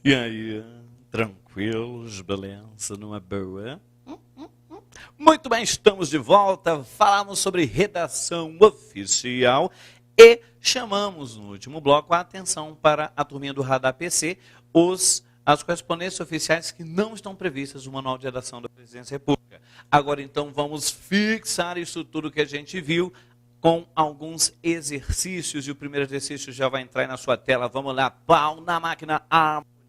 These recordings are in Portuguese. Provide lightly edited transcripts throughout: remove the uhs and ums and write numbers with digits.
E aí, tranquilos, beleza, numa boa? Muito bem, estamos de volta, falamos sobre redação oficial e chamamos no último bloco a atenção para a turminha do Radar PC, as correspondências oficiais que não estão previstas no Manual de Redação da Presidência da República. Agora, então, vamos fixar isso tudo que a gente viu com alguns exercícios, e o primeiro exercício já vai entrar aí na sua tela. Vamos lá, pau na máquina.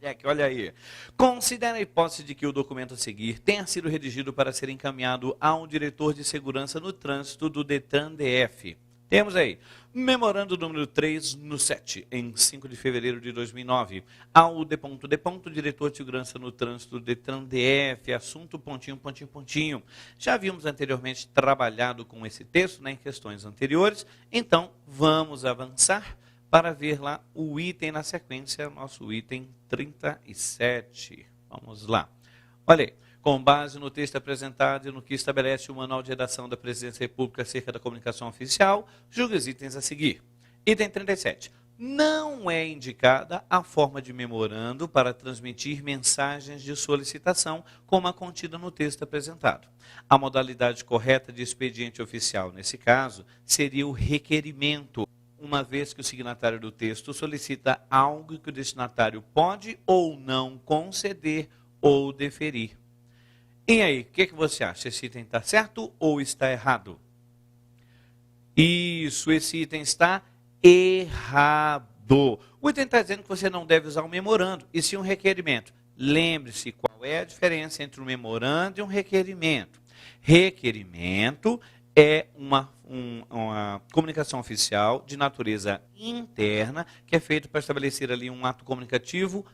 Moleque, olha aí. Considera a hipótese de que o documento a seguir tenha sido redigido para ser encaminhado ao diretor de segurança no trânsito do DETRAN-DF. Temos aí, memorando número 3 no 7, em 5 de fevereiro de 2009, ao diretor de segurança no trânsito do DETRAN-DF, assunto pontinho, pontinho, pontinho. Já havíamos anteriormente trabalhado com esse texto, né, em questões anteriores, então vamos avançar para ver lá o item na sequência, nosso item 37. Vamos lá. Olha aí. Com base no texto apresentado e no que estabelece o Manual de Redação da Presidência da República acerca da comunicação oficial, julgue os itens a seguir. Item 37. Não é indicada a forma de memorando para transmitir mensagens de solicitação como a contida no texto apresentado. A modalidade correta de expediente oficial, nesse caso, seria o requerimento, uma vez que o signatário do texto solicita algo que o destinatário pode ou não conceder ou deferir. E aí, o que você acha? Esse item está certo ou está errado? Isso, esse item está errado. O item está dizendo que você não deve usar um memorando, e sim um requerimento. Lembre-se qual é a diferença entre um memorando e um requerimento. Requerimento é uma comunicação oficial de natureza interna, que é feito para estabelecer ali um ato comunicativo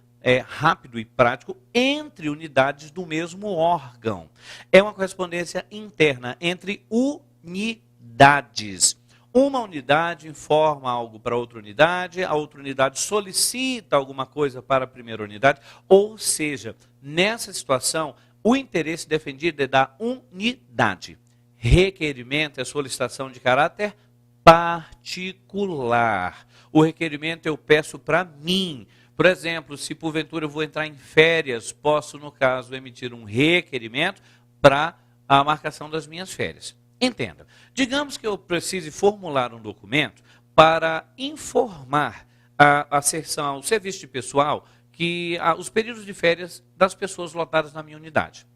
rápido e prático entre unidades do mesmo órgão. É uma correspondência interna entre unidades. Uma unidade informa algo para outra unidade, a outra unidade solicita alguma coisa para a primeira unidade, ou seja, nessa situação, o interesse defendido é da unidade. Requerimento é solicitação de caráter particular. O requerimento eu peço para mim. Por exemplo, se porventura eu vou entrar em férias, posso, no caso, emitir um requerimento para a marcação das minhas férias. Entenda, digamos que eu precise formular um documento para informar a seção, o serviço de pessoal, que os períodos de férias das pessoas lotadas na minha unidade.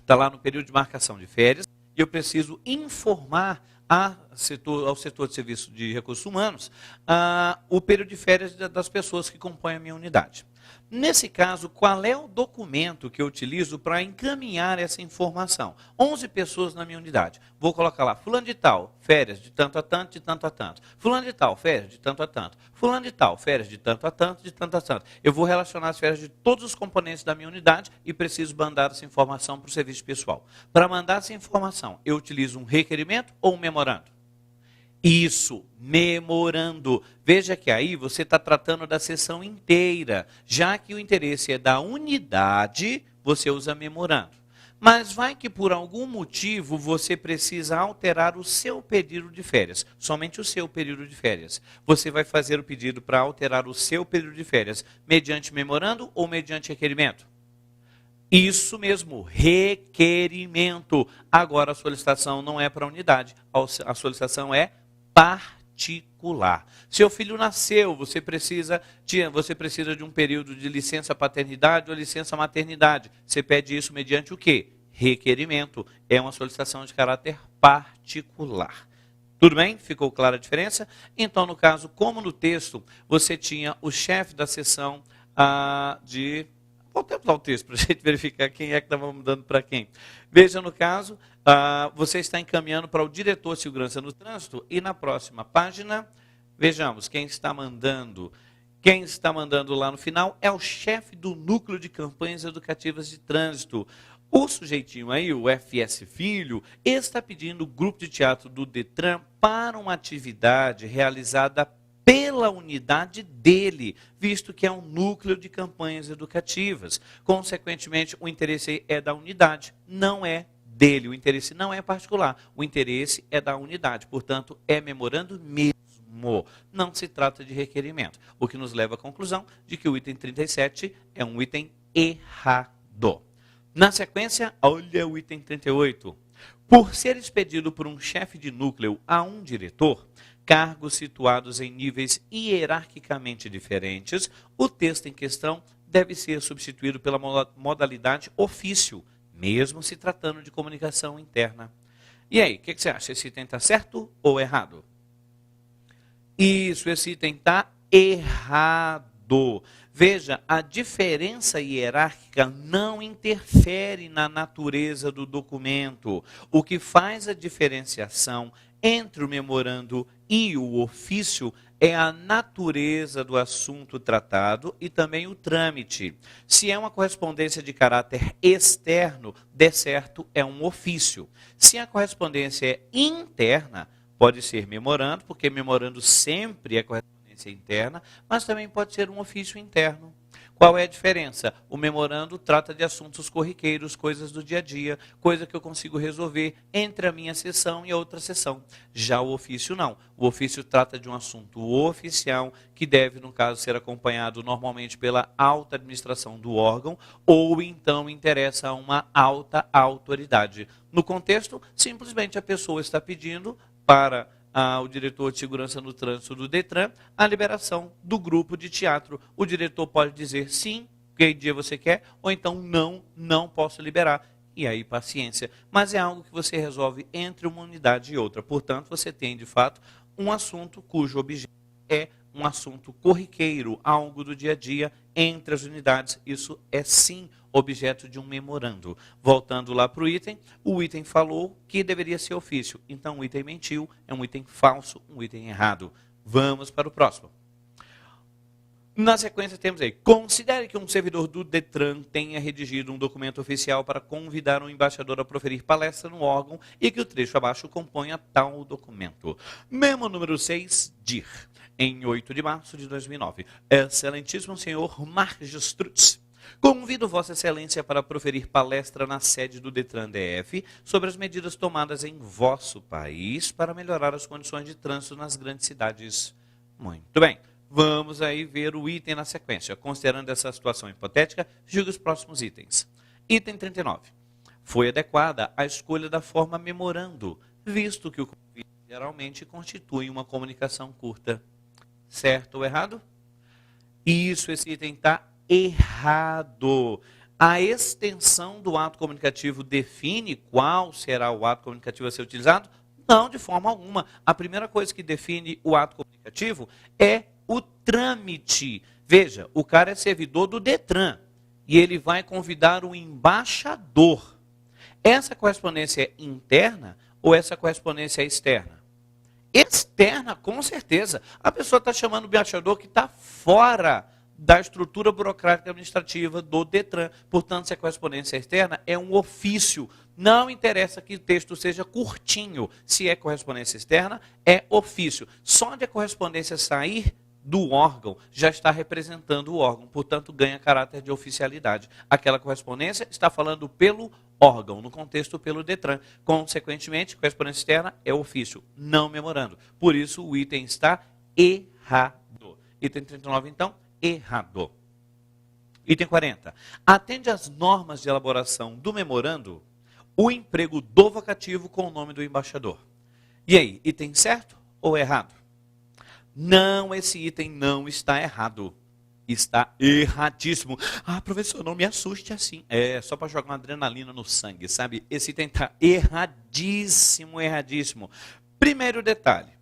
Está lá no período de marcação de férias, e eu preciso informar ao setor de serviço de recursos humanos o período de férias das pessoas que compõem a minha unidade. Nesse caso, qual é o documento que eu utilizo para encaminhar essa informação? 11 pessoas na minha unidade. Vou colocar lá, fulano de tal, férias de tanto a tanto, de tanto a tanto. Fulano de tal, férias de tanto a tanto. Fulano de tal, férias de tanto a tanto, de tanto a tanto. Eu vou relacionar as férias de todos os componentes da minha unidade e preciso mandar essa informação para o serviço pessoal. Para mandar essa informação, eu utilizo um requerimento ou um memorando? Isso, memorando. Veja que aí você está tratando da seção inteira. Já que o interesse é da unidade, você usa memorando. Mas vai que por algum motivo você precisa alterar o seu período de férias. Somente o seu período de férias. Você vai fazer o pedido para alterar o seu período de férias mediante memorando ou mediante requerimento? Isso mesmo, requerimento. Agora a solicitação não é para a unidade, a solicitação é particular. Seu filho nasceu, você precisa de um período de licença paternidade ou licença maternidade. Você pede isso mediante o quê? Requerimento. É uma solicitação de caráter particular. Tudo bem? Ficou clara a diferença? Então, no caso, como no texto, você tinha o chefe da seção Voltemos ao texto para a gente verificar quem é que estava mudando para quem. Veja, no caso, você está encaminhando para o diretor de segurança no trânsito e na próxima página, vejamos, quem está mandando lá no final é o chefe do núcleo de campanhas educativas de trânsito. O sujeitinho aí, o FS Filho, está pedindo o grupo de teatro do DETRAN para uma atividade realizada pela unidade dele, visto que é um núcleo de campanhas educativas. Consequentemente, o interesse é da unidade, não é dele. O interesse não é particular, o interesse é da unidade. Portanto, é memorando mesmo. Não se trata de requerimento, o que nos leva à conclusão de que o item 37 é um item errado. Na sequência, olha o item 38. Por ser expedido por um chefe de núcleo a um diretor, cargos situados em níveis hierarquicamente diferentes, o texto em questão deve ser substituído pela modalidade ofício, mesmo se tratando de comunicação interna. E aí, o que você acha? Esse item está certo ou errado? Isso, esse item está errado. Veja, a diferença hierárquica não interfere na natureza do documento. O que faz a diferenciação entre o memorando e o ofício é a natureza do assunto tratado e também o trâmite. Se é uma correspondência de caráter externo, de certo é um ofício. Se a correspondência é interna, pode ser memorando, porque memorando sempre é correspondência interna, mas também pode ser um ofício interno. Qual é a diferença? O memorando trata de assuntos corriqueiros, coisas do dia a dia, coisa que eu consigo resolver entre a minha sessão e a outra sessão. Já o ofício não. O ofício trata de um assunto oficial que deve, no caso, ser acompanhado normalmente pela alta administração do órgão ou então interessa a uma alta autoridade. No contexto, simplesmente a pessoa está pedindo para o diretor de segurança no trânsito do Detran a liberação do grupo de teatro. O diretor pode dizer sim, que dia você quer, ou então não posso liberar. E aí, paciência. Mas é algo que você resolve entre uma unidade e outra. Portanto, você tem, de fato, um assunto cujo objeto é um assunto corriqueiro, algo do dia a dia entre as unidades. Isso é sim objeto de um memorando. Voltando lá para o item falou que deveria ser ofício. Então o item mentiu, é um item falso, um item errado. Vamos para o próximo. Na sequência temos aí, considere que um servidor do Detran tenha redigido um documento oficial para convidar um embaixador a proferir palestra no órgão e que o trecho abaixo componha tal documento. Memo número 6, DIR, em 8 de março de 2009. Excelentíssimo senhor Magistrus, convido Vossa Excelência para proferir palestra na sede do Detran DF sobre as medidas tomadas em vosso país para melhorar as condições de trânsito nas grandes cidades. Muito bem. Vamos aí ver o item na sequência. Considerando essa situação hipotética, julgue os próximos itens. Item 39. Foi adequada a escolha da forma memorando, visto que o convite geralmente constitui uma comunicação curta. Certo ou errado? Isso, esse item está errado. A extensão do ato comunicativo define qual será o ato comunicativo a ser utilizado? Não, de forma alguma. A primeira coisa que define o ato comunicativo é o trâmite. Veja, o cara é servidor do Detran e ele vai convidar o embaixador. Essa correspondência é interna ou essa correspondência é externa? Externa, com certeza. A pessoa está chamando o embaixador que está fora da estrutura burocrática administrativa do Detran. Portanto, se a correspondência é externa, é um ofício. Não interessa que o texto seja curtinho. Se é correspondência externa, é ofício. Só de a correspondência sair do órgão já está representando o órgão, portanto ganha caráter de oficialidade. Aquela correspondência está falando pelo órgão, no contexto pelo Detran. Consequentemente, correspondência externa é ofício, não memorando. Por isso o item está errado. Item 39, então, errado. Item 40. Atende às normas de elaboração do memorando o emprego do vocativo com o nome do embaixador. E aí, item certo ou errado? Não, esse item não está errado. Está erradíssimo. Ah, professor, não me assuste assim. É só para jogar uma adrenalina no sangue, sabe? Esse item está erradíssimo, erradíssimo. Primeiro detalhe.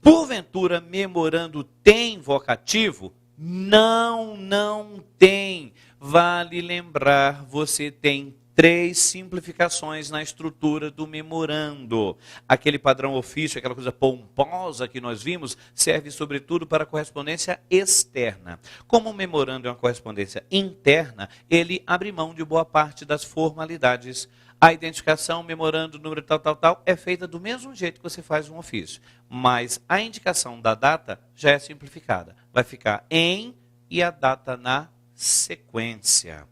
Porventura, memorando tem vocativo? Não tem. Vale lembrar, você tem 3 simplificações na estrutura do memorando. Aquele padrão ofício, aquela coisa pomposa que nós vimos, serve sobretudo para correspondência externa. Como o memorando é uma correspondência interna, ele abre mão de boa parte das formalidades. A identificação, memorando, número tal, é feita do mesmo jeito que você faz um ofício. Mas a indicação da data já é simplificada. Vai ficar em e a data na sequência.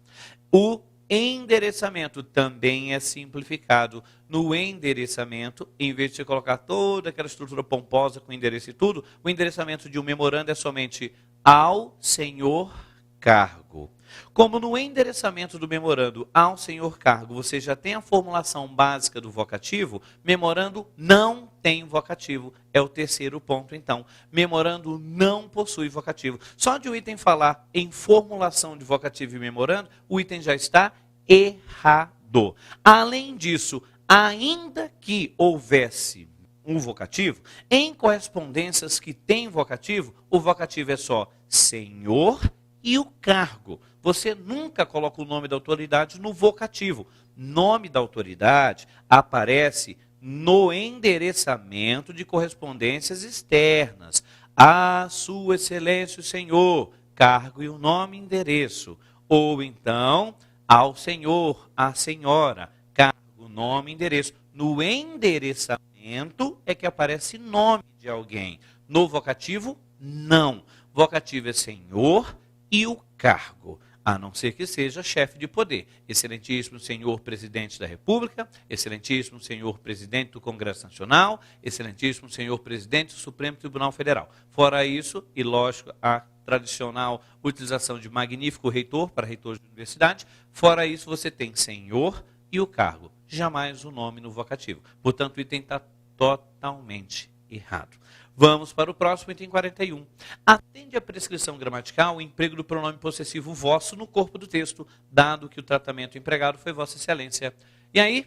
O endereçamento também é simplificado. No endereçamento, em vez de você colocar toda aquela estrutura pomposa com endereço e tudo, o endereçamento de um memorando é somente ao senhor cargo. Como no endereçamento do memorando ao senhor cargo, você já tem a formulação básica do vocativo, memorando não tem vocativo. É o terceiro ponto, então. Memorando não possui vocativo. Só de o item falar em formulação de vocativo e memorando, o item já está errado. Além disso, ainda que houvesse um vocativo, em correspondências que tem vocativo, o vocativo é só senhor e o cargo. Você nunca coloca o nome da autoridade no vocativo. Nome da autoridade aparece no endereçamento de correspondências externas. A Sua Excelência o Senhor, cargo e o nome e endereço. Ou então, ao senhor, à senhora, cargo, nome e endereço. No endereçamento é que aparece nome de alguém. No vocativo, não. Vocativo é senhor e o cargo, a não ser que seja chefe de poder. Excelentíssimo senhor presidente da República, excelentíssimo senhor presidente do Congresso Nacional, excelentíssimo senhor presidente do Supremo Tribunal Federal. Fora isso, e lógico, a tradicional utilização de magnífico reitor para reitor de universidade, fora isso você tem senhor e o cargo, jamais o nome no vocativo. Portanto, o item está totalmente errado. Vamos para o próximo, item 41. Atende à prescrição gramatical o emprego do pronome possessivo vosso no corpo do texto, dado que o tratamento empregado foi Vossa Excelência. E aí,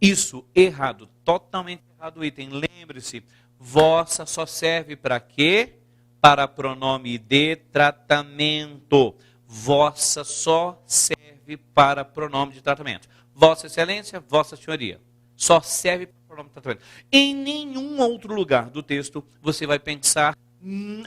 isso, errado, totalmente errado o item. Lembre-se, vossa só serve para quê? Para pronome de tratamento. Vossa só serve para pronome de tratamento. Vossa Excelência, Vossa Senhoria. Só serve para pronome de tratamento. Em nenhum outro lugar do texto você vai pensar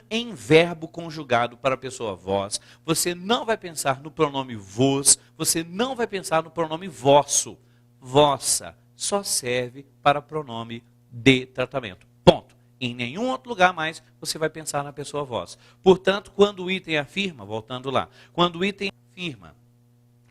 em verbo conjugado para a pessoa vós. Você não vai pensar no pronome vos. Você não vai pensar no pronome vosso. Vossa só serve para pronome de tratamento. Ponto. Em nenhum outro lugar mais você vai pensar na pessoa vós. Portanto, quando o item afirma, voltando lá, quando o item afirma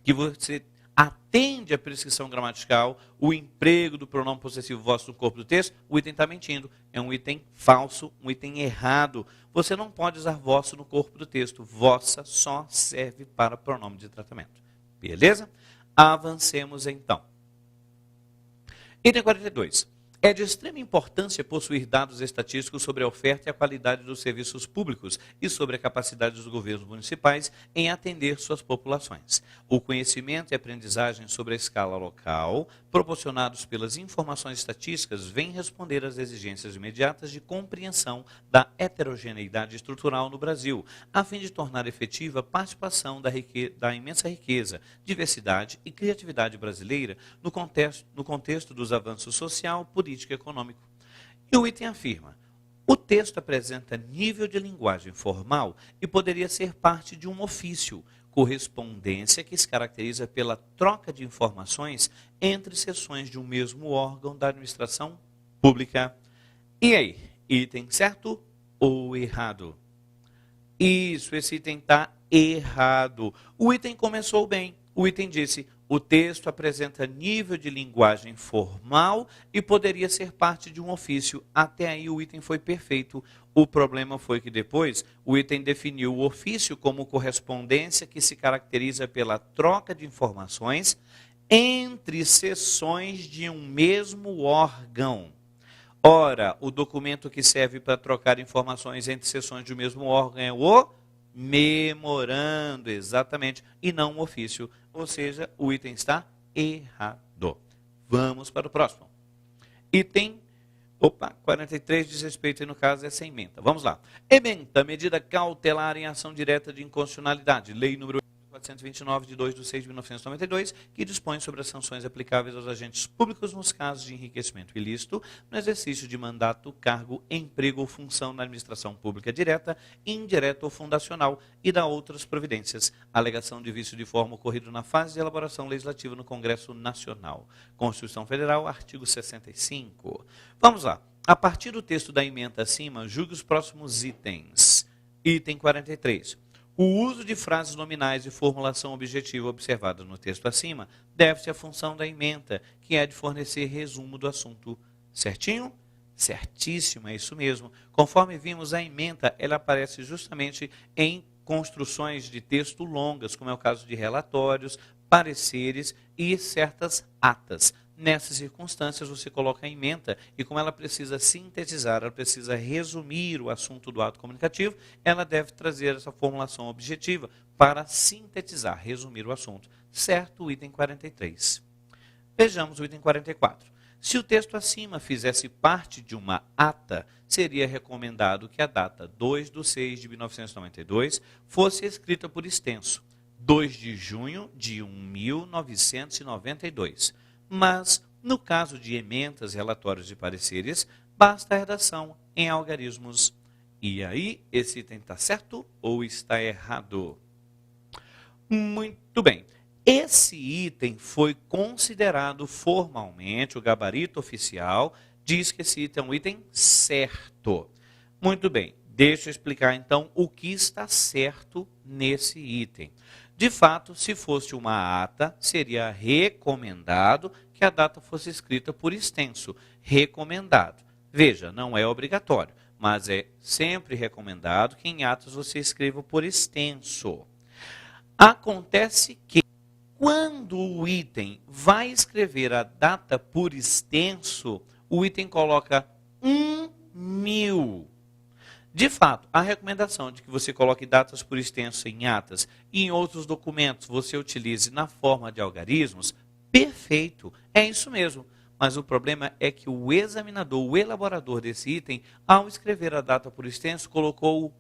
que você atende à prescrição gramatical, o emprego do pronome possessivo vosso no corpo do texto, o item está mentindo. É um item falso, um item errado. Você não pode usar vosso no corpo do texto. Vossa só serve para pronome de tratamento. Beleza? Avancemos então. Item 42. É de extrema importância possuir dados estatísticos sobre a oferta e a qualidade dos serviços públicos e sobre a capacidade dos governos municipais em atender suas populações. O conhecimento e aprendizagem sobre a escala local, proporcionados pelas informações estatísticas, vêm responder às exigências imediatas de compreensão da heterogeneidade estrutural no Brasil, a fim de tornar efetiva a participação da imensa riqueza, diversidade e criatividade brasileira no contexto dos avanços social, político e econômico. E o item afirma: o texto apresenta nível de linguagem formal e poderia ser parte de um ofício, correspondência que se caracteriza pela troca de informações entre seções de um mesmo órgão da administração pública. E aí, item certo ou errado? Isso, esse item está errado. O item começou bem. O item disse: o texto apresenta nível de linguagem formal e poderia ser parte de um ofício. Até aí o item foi perfeito. O problema foi que depois o item definiu o ofício como correspondência que se caracteriza pela troca de informações entre seções de um mesmo órgão. Ora, o documento que serve para trocar informações entre seções de um mesmo órgão é o memorando, exatamente, e não um ofício. Ou seja, o item está errado. Vamos para o próximo. Item 43 diz respeito, e no caso é sem ementa. Vamos lá. Ementa, medida cautelar em ação direta de inconstitucionalidade. Lei número 429, de 2 de 6 de 1992, que dispõe sobre as sanções aplicáveis aos agentes públicos nos casos de enriquecimento ilícito, no exercício de mandato, cargo, emprego ou função na administração pública direta, indireta ou fundacional e da outras providências. Alegação de vício de forma ocorrido na fase de elaboração legislativa no Congresso Nacional. Constituição Federal, artigo 65. Vamos lá. A partir do texto da ementa acima, julgue os próximos itens. Item 43. O uso de frases nominais e formulação objetiva observada no texto acima deve-se à função da ementa, que é de fornecer resumo do assunto. Certinho? Certíssimo, é isso mesmo. Conforme vimos, a ementa ela aparece justamente em construções de texto longas, como é o caso de relatórios, pareceres e certas atas. Nessas circunstâncias, você coloca a ementa e, como ela precisa sintetizar, ela precisa resumir o assunto do ato comunicativo, ela deve trazer essa formulação objetiva para sintetizar, resumir o assunto. Certo? O item 43. Vejamos o item 44. Se o texto acima fizesse parte de uma ata, seria recomendado que a data 2/6/1992 fosse escrita por extenso, 2 de junho de 1992. Mas, no caso de ementas, relatórios e pareceres, basta a redação em algarismos. E aí, esse item está certo ou está errado? Muito bem. Esse item foi considerado formalmente, o gabarito oficial diz que esse item é um item certo. Muito bem, deixa eu explicar então o que está certo nesse item. De fato, se fosse uma ata, seria recomendado que a data fosse escrita por extenso. Recomendado. Veja, não é obrigatório, mas é sempre recomendado que em atas você escreva por extenso. Acontece que quando o item vai escrever a data por extenso, o item coloca 1000. De fato, a recomendação de que você coloque datas por extenso em atas e em outros documentos você utilize na forma de algarismos, perfeito, é isso mesmo. Mas o problema é que o examinador, o elaborador desse item, ao escrever a data por extenso, colocou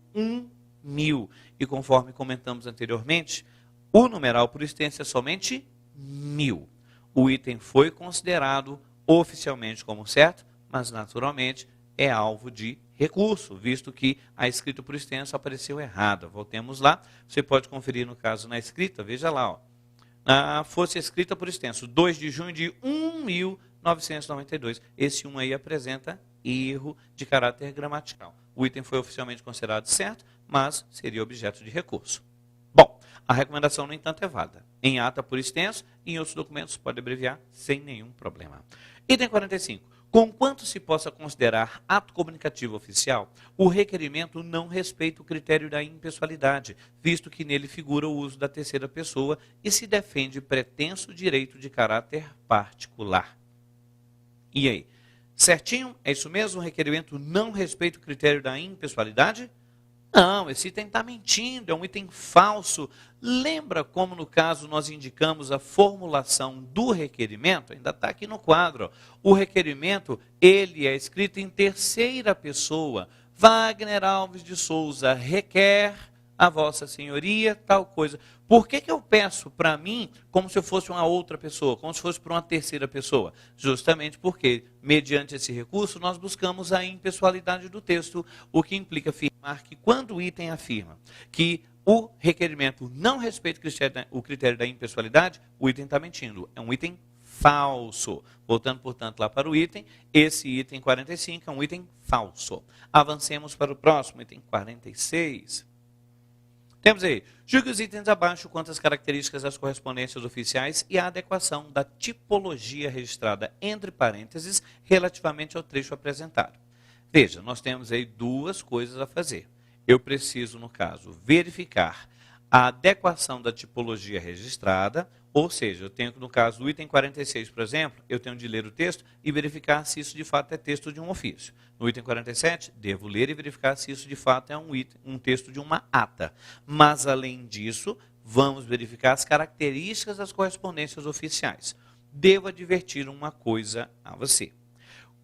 1000. E conforme comentamos anteriormente, o numeral por extenso é somente 1000. O item foi considerado oficialmente como certo, mas naturalmente é alvo de recurso, visto que a escrita por extenso apareceu errada. Voltemos lá, você pode conferir no caso na escrita, veja lá, ó. Fosse escrita por extenso, 2 de junho de 1992. Esse 1 aí apresenta erro de caráter gramatical. O item foi oficialmente considerado certo, mas seria objeto de recurso. Bom, a recomendação, no entanto, é válida. Em ata por extenso e em outros documentos pode abreviar sem nenhum problema. Item 45. Conquanto se possa considerar ato comunicativo oficial, o requerimento não respeita o critério da impessoalidade, visto que nele figura o uso da terceira pessoa e se defende pretenso direito de caráter particular. E aí? Certinho? É isso mesmo? O requerimento não respeita o critério da impessoalidade? Não, esse item está mentindo, é um item falso. Lembra como no caso nós indicamos a formulação do requerimento? Ainda está aqui no quadro. O requerimento, ele é escrito em terceira pessoa. Wagner Alves de Souza requer a vossa senhoria tal coisa. Por que eu peço para mim como se eu fosse uma outra pessoa, como se fosse para uma terceira pessoa? Justamente porque, mediante esse recurso, nós buscamos a impessoalidade do texto, o que implica afirmar que quando o item afirma que o requerimento não respeita o critério da impessoalidade, o item está mentindo. É um item falso. Voltando, portanto, lá para o item, esse item 45 é um item falso. Avancemos para o próximo, item 46. Temos aí, julgue os itens abaixo quanto às características das correspondências oficiais e a adequação da tipologia registrada entre parênteses relativamente ao trecho apresentado. Veja, nós temos aí duas coisas a fazer. Eu preciso, no caso, verificar a adequação da tipologia registrada, ou seja, eu tenho que, no caso do item 46, por exemplo, eu tenho de ler o texto e verificar se isso de fato é texto de um ofício. No item 47, devo ler e verificar se isso de fato é um texto de uma ata. Mas, além disso, vamos verificar as características das correspondências oficiais. Devo advertir uma coisa a você.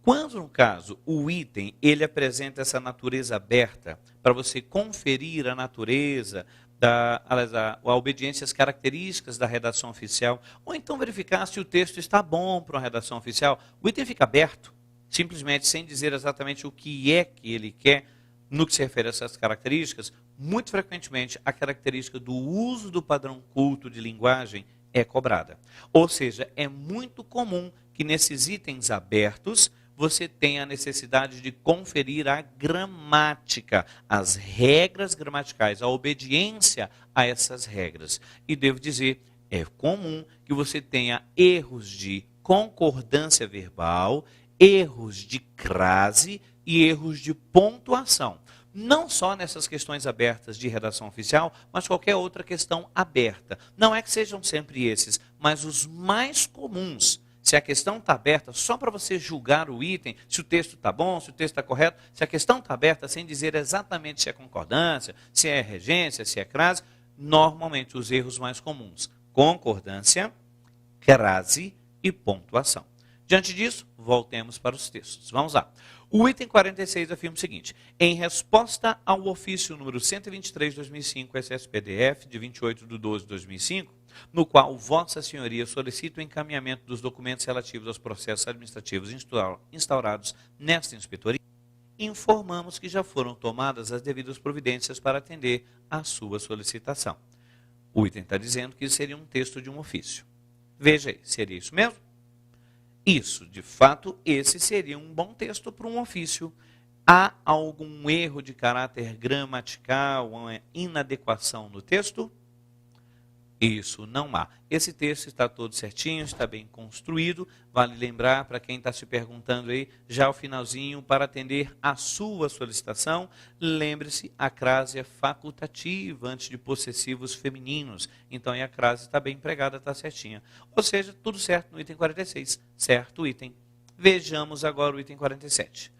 Quando, no caso, o item ele apresenta essa natureza aberta, para você conferir a natureza, a obediência às características da redação oficial, ou então verificar se o texto está bom para uma redação oficial, o item fica aberto, simplesmente sem dizer exatamente o que é que ele quer no que se refere a essas características. Muito frequentemente, a característica do uso do padrão culto de linguagem é cobrada. Ou seja, é muito comum que nesses itens abertos, você tem a necessidade de conferir a gramática, as regras gramaticais, a obediência a essas regras. E devo dizer, é comum que você tenha erros de concordância verbal, erros de crase e erros de pontuação. Não só nessas questões abertas de redação oficial, mas qualquer outra questão aberta. Não é que sejam sempre esses, mas os mais comuns. Se a questão está aberta, só para você julgar o item, se o texto está bom, se o texto está correto, se a questão está aberta sem dizer exatamente se é concordância, se é regência, se é crase, normalmente os erros mais comuns, concordância, crase e pontuação. Diante disso, voltemos para os textos. Vamos lá. O item 46 afirma o seguinte: em resposta ao ofício número 123/2005, SSPDF, de 28/12/2005, no qual Vossa Senhoria solicita o encaminhamento dos documentos relativos aos processos administrativos instaurados nesta inspetoria, informamos que já foram tomadas as devidas providências para atender à sua solicitação. O item está dizendo que seria um texto de um ofício. Veja aí, seria isso mesmo? Isso, de fato, esse seria um bom texto para um ofício. Há algum erro de caráter gramatical, uma inadequação no texto? Isso, não há. Esse texto está todo certinho, está bem construído. Vale lembrar, para quem está se perguntando aí, já o finalzinho, para atender a sua solicitação, lembre-se, a crase é facultativa antes de possessivos femininos. Então, aí a crase está bem empregada, está certinha. Ou seja, tudo certo no item 46. Certo item. Vejamos agora o item 47.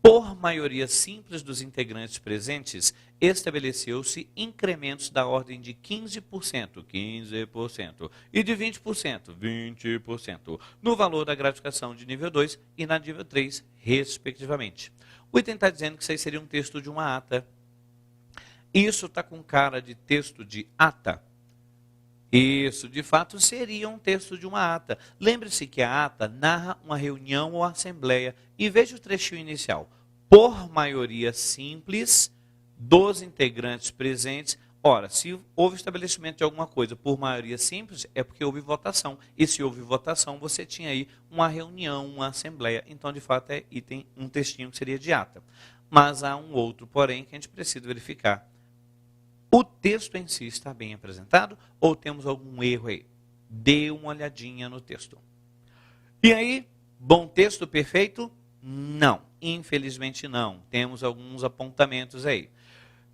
Por maioria simples dos integrantes presentes, estabeleceu-se incrementos da ordem de 15%, 15%, e de 20%, 20%, no valor da gratificação de nível 2 e na nível 3, respectivamente. O item está dizendo que isso aí seria um texto de uma ata. Isso está com cara de texto de ata? Isso, de fato, seria um texto de uma ata. Lembre-se que a ata narra uma reunião ou assembleia. E veja o trechinho inicial. Por maioria simples dos integrantes presentes. Ora, se houve estabelecimento de alguma coisa por maioria simples, é porque houve votação. E se houve votação, você tinha aí uma reunião, uma assembleia. Então, de fato, é item, um textinho que seria de ata. Mas há um outro, porém, que a gente precisa verificar. O texto em si está bem apresentado ou temos algum erro aí? Dê uma olhadinha no texto. E aí, bom texto perfeito? Não, infelizmente não. Temos alguns apontamentos aí.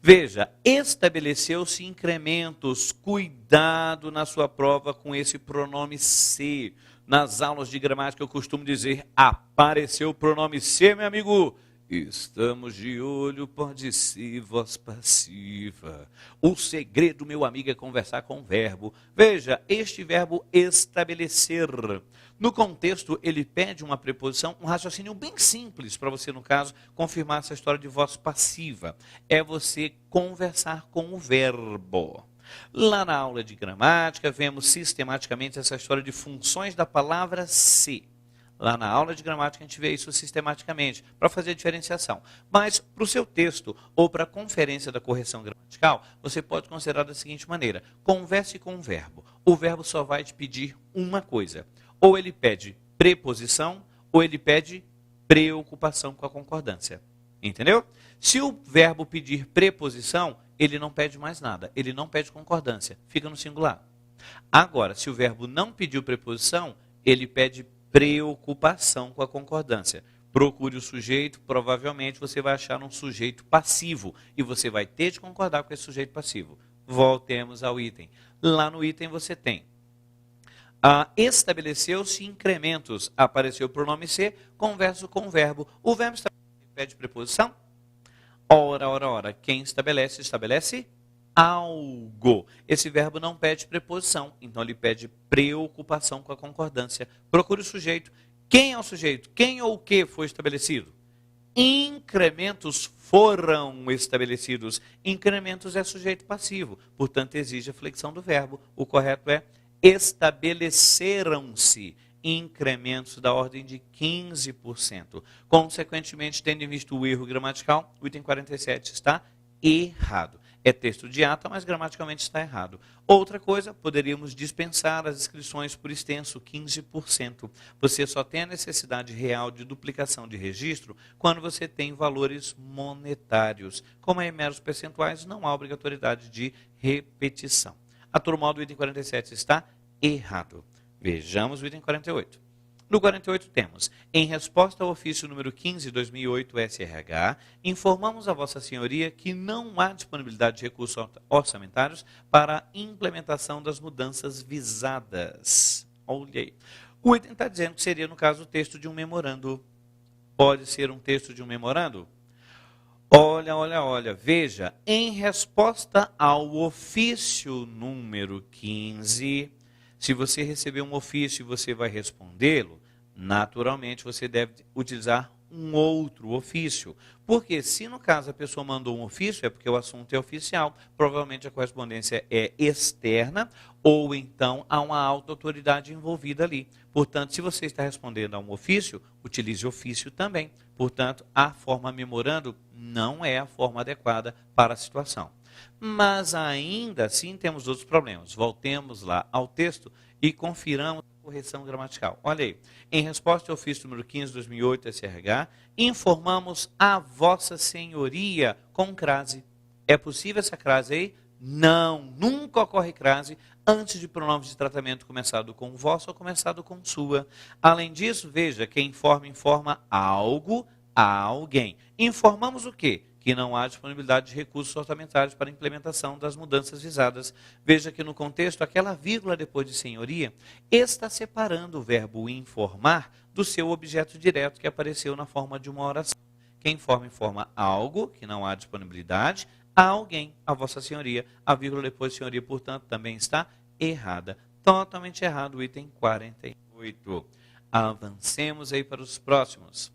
Veja, estabeleceu-se incrementos. Cuidado na sua prova com esse pronome se. Nas aulas de gramática eu costumo dizer, apareceu o pronome se, meu amigo. Estamos de olho, pode ser voz passiva. O segredo, meu amigo, é conversar com o verbo. Veja, este verbo estabelecer. No contexto, ele pede uma preposição, um raciocínio bem simples para você, no caso, confirmar essa história de voz passiva. É você conversar com o verbo. Lá na aula de gramática, vemos sistematicamente essa história de funções da palavra se. Lá na aula de gramática a gente vê isso sistematicamente, para fazer a diferenciação. Mas para o seu texto ou para a conferência da correção gramatical, você pode considerar da seguinte maneira: converse com o verbo. O verbo só vai te pedir uma coisa. Ou ele pede preposição, ou ele pede preocupação com a concordância. Entendeu? Se o verbo pedir preposição, ele não pede mais nada. Ele não pede concordância. Fica no singular. Agora, se o verbo não pediu preposição, ele pede preocupação com a concordância. Procure o sujeito, provavelmente você vai achar um sujeito passivo e você vai ter de concordar com esse sujeito passivo. Voltemos ao item. Lá no item você tem estabeleceu-se incrementos. Apareceu o pronome se, converso com o verbo. O verbo pede preposição? Ora. Quem estabelece, estabelece algo. Esse verbo não pede preposição, então ele pede preocupação com a concordância. Procure o sujeito. Quem é o sujeito? Quem ou o que foi estabelecido? Incrementos foram estabelecidos. Incrementos é sujeito passivo, portanto exige a flexão do verbo. O correto é estabeleceram-se incrementos da ordem de 15%. Consequentemente, tendo em vista o erro gramatical, o item 47 está errado. É texto de ata, mas gramaticalmente está errado. Outra coisa, poderíamos dispensar as inscrições por extenso, 15%. Você só tem a necessidade real de duplicação de registro quando você tem valores monetários. Como é em meros percentuais, não há obrigatoriedade de repetição. A turma do item 47 está errado. Vejamos o item 48. No 48 temos, em resposta ao ofício número 15/2008 SRH, informamos a Vossa Senhoria que não há disponibilidade de recursos orçamentários para a implementação das mudanças visadas. Olha aí. O item está dizendo que seria, no caso, o texto de um memorando. Pode ser um texto de um memorando? Olha, veja, em resposta ao ofício número 15, se você receber um ofício e você vai respondê-lo, naturalmente você deve utilizar um outro ofício. Porque se no caso a pessoa mandou um ofício, é porque o assunto é oficial, provavelmente a correspondência é externa, ou então há uma alta autoridade envolvida ali. Portanto, se você está respondendo a um ofício, utilize ofício também. Portanto, a forma memorando não é a forma adequada para a situação. Mas ainda assim temos outros problemas. Voltemos lá ao texto e confiramos a correção gramatical. Olha aí. Em resposta ao ofício número 15/2008 SRH, informamos a Vossa Senhoria com crase. É possível essa crase aí? Não, nunca ocorre crase antes de pronomes de tratamento começado com vossa ou começado com sua. Além disso, veja, quem informa algo a alguém. Informamos o quê? Que não há disponibilidade de recursos orçamentários para a implementação das mudanças visadas. Veja que no contexto, aquela vírgula depois de senhoria está separando o verbo informar do seu objeto direto que apareceu na forma de uma oração. Quem informa algo, que não há disponibilidade, a alguém, a Vossa Senhoria. A vírgula depois de senhoria, portanto, também está errada. Totalmente errado o item 48. Avancemos aí para os próximos.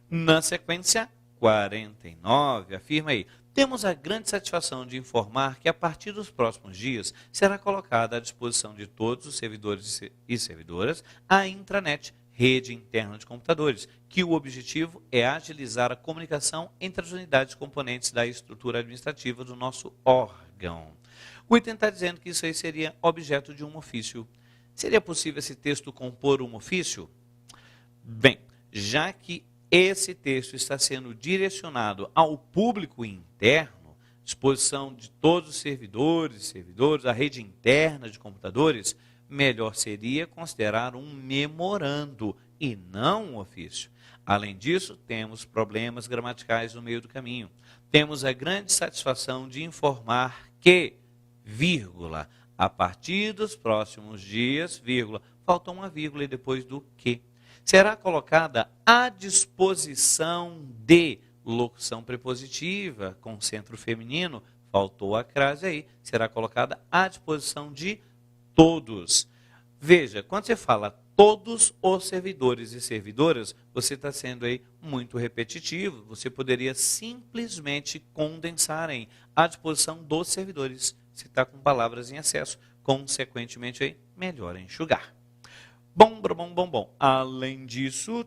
Na sequência, 49, afirma aí, temos a grande satisfação de informar que a partir dos próximos dias será colocada à disposição de todos os servidores e servidoras a intranet, rede interna de computadores, que o objetivo é agilizar a comunicação entre as unidades componentes da estrutura administrativa do nosso órgão. O item está dizendo que isso aí seria objeto de um ofício. Seria possível esse texto compor um ofício? Bem, já que esse texto está sendo direcionado ao público interno, disposição de todos os servidores e servidoras, a rede interna de computadores, melhor seria considerar um memorando e não um ofício. Além disso, temos problemas gramaticais no meio do caminho. Temos a grande satisfação de informar que, vírgula, a partir dos próximos dias, vírgula, falta uma vírgula e depois do que, será colocada à disposição de locução prepositiva com centro feminino, faltou a crase aí, será colocada à disposição de todos. Veja, quando você fala todos os servidores e servidoras, você está sendo aí muito repetitivo, você poderia simplesmente condensar em à disposição dos servidores, se está com palavras em excesso, consequentemente aí, melhor enxugar. Bom. Além disso,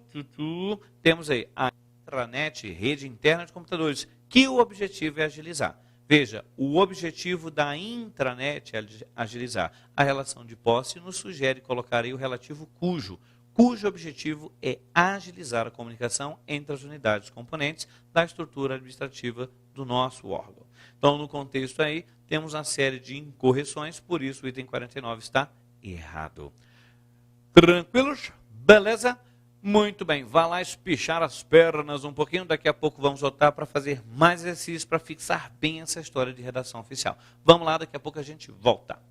temos aí a intranet, rede interna de computadores, que o objetivo é agilizar. Veja, o objetivo da intranet é agilizar. A relação de posse nos sugere colocar aí o relativo cujo objetivo é agilizar a comunicação entre as unidades componentes da estrutura administrativa do nosso órgão. Então, no contexto aí, temos uma série de incorreções, por isso o item 49 está errado. Tranquilos? Beleza? Muito bem, vá lá espichar as pernas um pouquinho, daqui a pouco vamos voltar para fazer mais exercícios para fixar bem essa história de redação oficial. Vamos lá, daqui a pouco a gente volta.